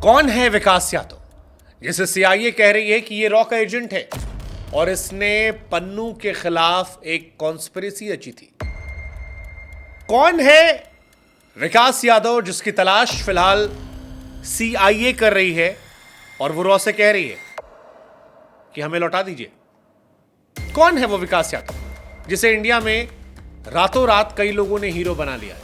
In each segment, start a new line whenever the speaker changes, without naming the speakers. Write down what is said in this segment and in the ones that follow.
कौन है विकास यादव, जिसे सीआईए कह रही है कि ये रॉ का एजेंट है और इसने पन्नू के खिलाफ एक कॉन्स्पिरेसी रची थी? कौन है विकास यादव जिसकी तलाश फिलहाल सीआईए कर रही है और वो रॉ से कह रही है कि हमें लौटा दीजिए? कौन है वो विकास यादव जिसे इंडिया में रातों रात कई लोगों ने हीरो बना लिया है,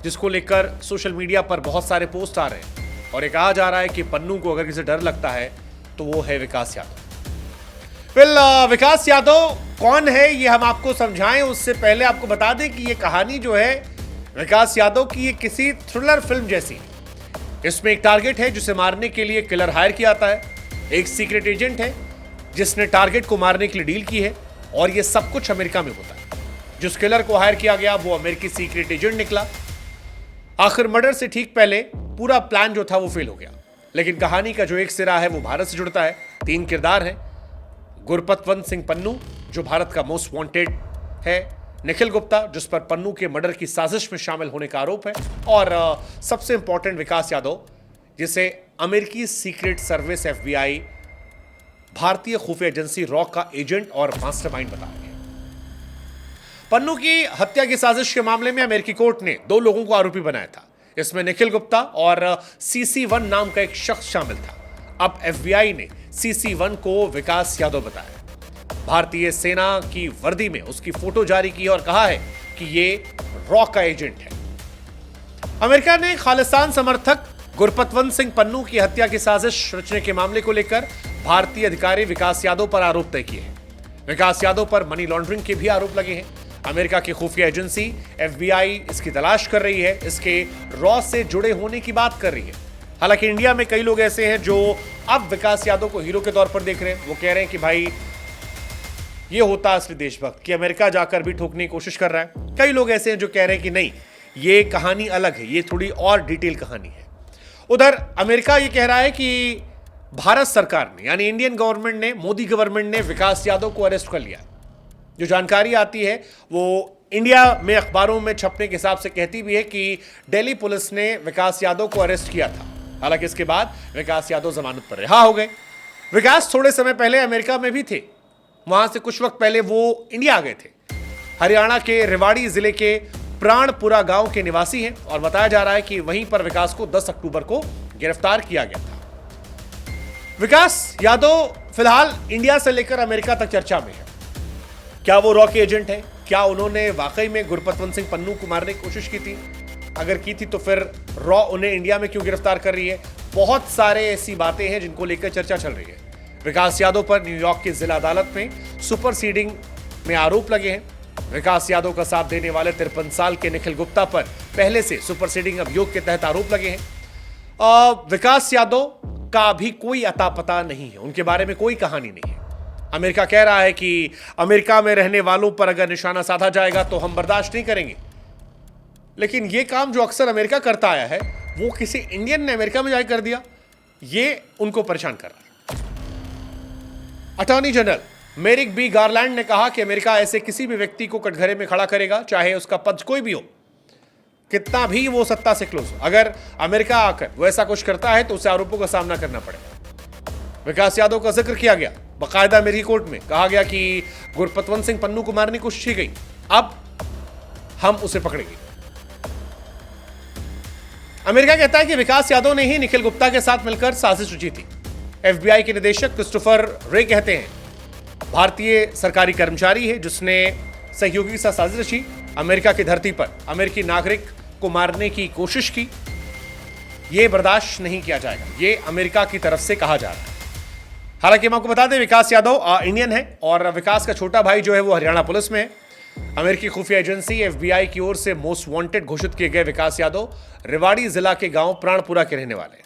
जिसको लेकर सोशल मीडिया पर बहुत सारे पोस्ट आ रहे हैं और ये कहा जा रहा है कि पन्नू को अगर किसी डर लगता है तो वो है विकास यादव। विकास यादव कौन है ये हम आपको समझाएं, उससे पहले आपको बता दें कि ये कहानी जो है विकास यादव की, ये किसी थ्रिलर फिल्म जैसी है। इसमें एक टारगेट है जिसे मारने के लिए किलर हायर किया जाता है, एक सीक्रेट एजेंट है जिसने टारगेट को मारने के लिए डील की है और ये सब कुछ अमेरिका में होता है। जिस किलर को हायर किया गया वो अमेरिकी सीक्रेट एजेंट निकला। आखिर मर्डर से ठीक पहले पूरा प्लान जो था वो फेल हो गया, लेकिन कहानी का जो एक सिरा है वो भारत से जुड़ता है। 3 किरदार हैं। गुरपतवंत सिंह पन्नू जो भारत का मोस्ट वांटेड है, निखिल गुप्ता जिस पर पन्नू के मर्डर की साजिश में शामिल होने का आरोप है, और सबसे इंपॉर्टेंट विकास यादव जिसे अमेरिकी सीक्रेट सर्विस FBI भारतीय खुफिया एजेंसी रॉ का एजेंट और मास्टरमाइंड बताया गया। पन्नू की हत्या की साजिश के मामले में अमेरिकी कोर्ट ने 2 लोगों को आरोपी बनाया था। इसमें निखिल गुप्ता और CC1 नाम का एक शख्स शामिल था। अब FBI ने CC1 को विकास यादव बताया। भारतीय सेना की वर्दी में उसकी फोटो जारी की और कहा है कि ये रॉ का एजेंट है। अमेरिका ने खालिस्तान समर्थक गुरपतवंत सिंह पन्नू की हत्या की साजिश रचने के मामले को लेकर भारतीय अधिकारी विकास यादव पर आरोप तय किए हैं। विकास यादव पर मनी लॉन्ड्रिंग के भी आरोप लगे हैं। अमेरिका की खुफिया एजेंसी FBI इसकी तलाश कर रही है, इसके रॉ से जुड़े होने की बात कर रही है। हालांकि इंडिया में कई लोग ऐसे हैं जो अब विकास यादव को हीरो के तौर पर देख रहे हैं। वो कह रहे हैं कि भाई ये होता असली देशभक्त कि अमेरिका जाकर भी ठोकने की कोशिश कर रहा है। कई लोग ऐसे हैं जो कह रहे हैं कि नहीं, ये कहानी अलग है, ये थोड़ी और डिटेल कहानी है। उधर अमेरिका ये कह रहा है कि भारत सरकार ने यानी इंडियन गवर्नमेंट ने, मोदी गवर्नमेंट ने विकास यादव को अरेस्ट कर लिया। जो जानकारी आती है वो इंडिया में अखबारों में छपने के हिसाब से कहती भी है कि दिल्ली पुलिस ने विकास यादव को अरेस्ट किया था। हालांकि इसके बाद विकास यादव जमानत पर रिहा हो गए। विकास थोड़े समय पहले अमेरिका में भी थे, वहां से कुछ वक्त पहले वो इंडिया आ गए थे। हरियाणा के रेवाड़ी जिले के प्राणपुरा गांव के निवासी हैं और बताया जा रहा है कि वहीं पर विकास को 10 अक्टूबर को गिरफ्तार किया गया था। विकास यादव फिलहाल इंडिया से लेकर अमेरिका तक चर्चा में है। क्या वो रॉ के एजेंट है? क्या उन्होंने वाकई में गुरपतवंत सिंह पन्नू को मारने की कोशिश की थी? अगर की थी तो फिर रॉ उन्हें इंडिया में क्यों गिरफ्तार कर रही है? बहुत सारे ऐसी बातें हैं जिनको लेकर चर्चा चल रही है। विकास यादव पर न्यूयॉर्क की जिला अदालत में सुपरसीडिंग में आरोप लगे हैं। विकास यादव का साथ देने वाले 53 साल के निखिल गुप्ता पर पहले से सुपरसीडिंग अभियोग के तहत आरोप लगे हैं। विकास यादव का भी कोई अता पता नहीं है, उनके बारे में कोई कहानी नहीं है। अमेरिका कह रहा है कि अमेरिका में रहने वालों पर अगर निशाना साधा जाएगा तो हम बर्दाश्त नहीं करेंगे, लेकिन यह काम जो अक्सर अमेरिका करता आया है वो किसी इंडियन ने अमेरिका में जाकर कर दिया, ये उनको परेशान कर रहा है। अटॉर्नी जनरल मेरिक बी गारलैंड ने कहा कि अमेरिका ऐसे किसी भी व्यक्ति को कटघरे में खड़ा करेगा, चाहे उसका पद कोई भी हो, कितना भी वो सत्ता से क्लोज हो। अगर अमेरिका आकर वो ऐसा कुछ करता है तो उसे आरोपों का सामना करना पड़ेगा। विकास यादव का जिक्र किया गया बाकायदा अमेरिकी कोर्ट में, कहा गया कि गुरपतवंत सिंह पन्नू को मारने की कोशिश की गई, अब हम उसे पकड़ेंगे। अमेरिका कहता है कि विकास यादव ने ही निखिल गुप्ता के साथ मिलकर साजिश रची थी। FBI के निदेशक क्रिस्टोफर रे कहते हैं भारतीय सरकारी कर्मचारी है जिसने सहयोगी के साथ साजिश रची, अमेरिका की धरती पर अमेरिकी नागरिक को मारने की कोशिश की। यह बर्दाश्त नहीं किया जाएगा, यह अमेरिका की तरफ से कहा जा रहा है। हालांकि हम आपको बता दें विकास यादव इंडियन है और विकास का छोटा भाई जो है वो हरियाणा पुलिस में है। अमेरिकी खुफिया एजेंसी FBI की ओर से मोस्ट वांटेड घोषित किए गए विकास यादव रेवाड़ी जिला के गांव प्राणपुरा के रहने वाले हैं।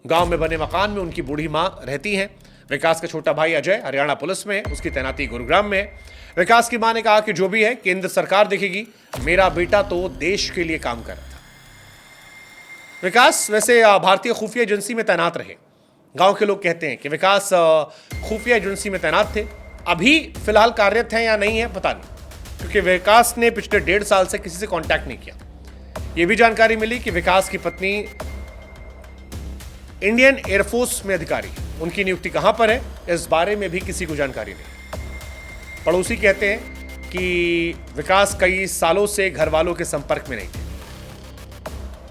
गांव में बने मकान में उनकी बूढ़ी मां रहती हैं। विकास का छोटा भाई अजय हरियाणा पुलिस में है, उसकी तैनाती गुरुग्राम में है। विकास की मां ने कहा कि जो भी है केंद्र सरकार देखेगी, मेरा बेटा तो देश के लिए काम कर रहा था। विकास वैसे भारतीय खुफिया एजेंसी में तैनात रहे। गांव के लोग कहते हैं कि विकास खुफिया एजेंसी में तैनात थे, अभी फिलहाल कार्यरत हैं या नहीं है पता नहीं, क्योंकि विकास ने पिछले 1.5 साल से किसी से कांटेक्ट नहीं किया। यह भी जानकारी मिली कि विकास की पत्नी इंडियन एयरफोर्स में अधिकारी, उनकी नियुक्ति कहां पर है, इस बारे में भी किसी को जानकारी नहीं। पड़ोसी कहते हैं कि विकास कई सालों से घर वालों के संपर्क में नहीं थे।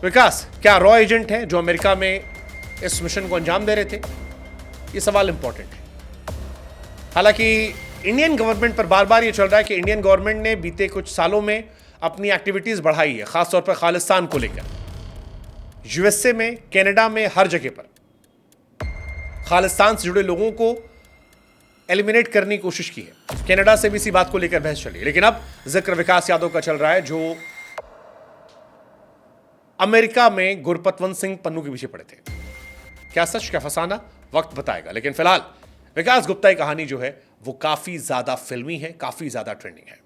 विकास क्या रॉ एजेंट है जो अमेरिका में इस मिशन को अंजाम दे रहे थे? यह सवाल इंपॉर्टेंट है। हालांकि इंडियन गवर्नमेंट पर बार बार यह चल रहा है कि इंडियन गवर्नमेंट ने बीते कुछ सालों में अपनी एक्टिविटीज बढ़ाई है, खासतौर पर खालिस्तान को लेकर। यूएसए में, कनाडा में, हर जगह पर खालिस्तान से जुड़े लोगों को एलिमिनेट करने की कोशिश की है। कनाडा से भी इसी बात को लेकर बहस चली, लेकिन अब जिक्र विकास यादव का चल रहा है, जो अमेरिका में गुरपतवंत सिंह पन्नू के पीछे पड़े थे। क्या सच, क्या फसाना, वक्त बताएगा। लेकिन फिलहाल विकास गुप्ता की कहानी जो है वो काफी ज्यादा फिल्मी है, काफी ज्यादा ट्रेंडिंग है।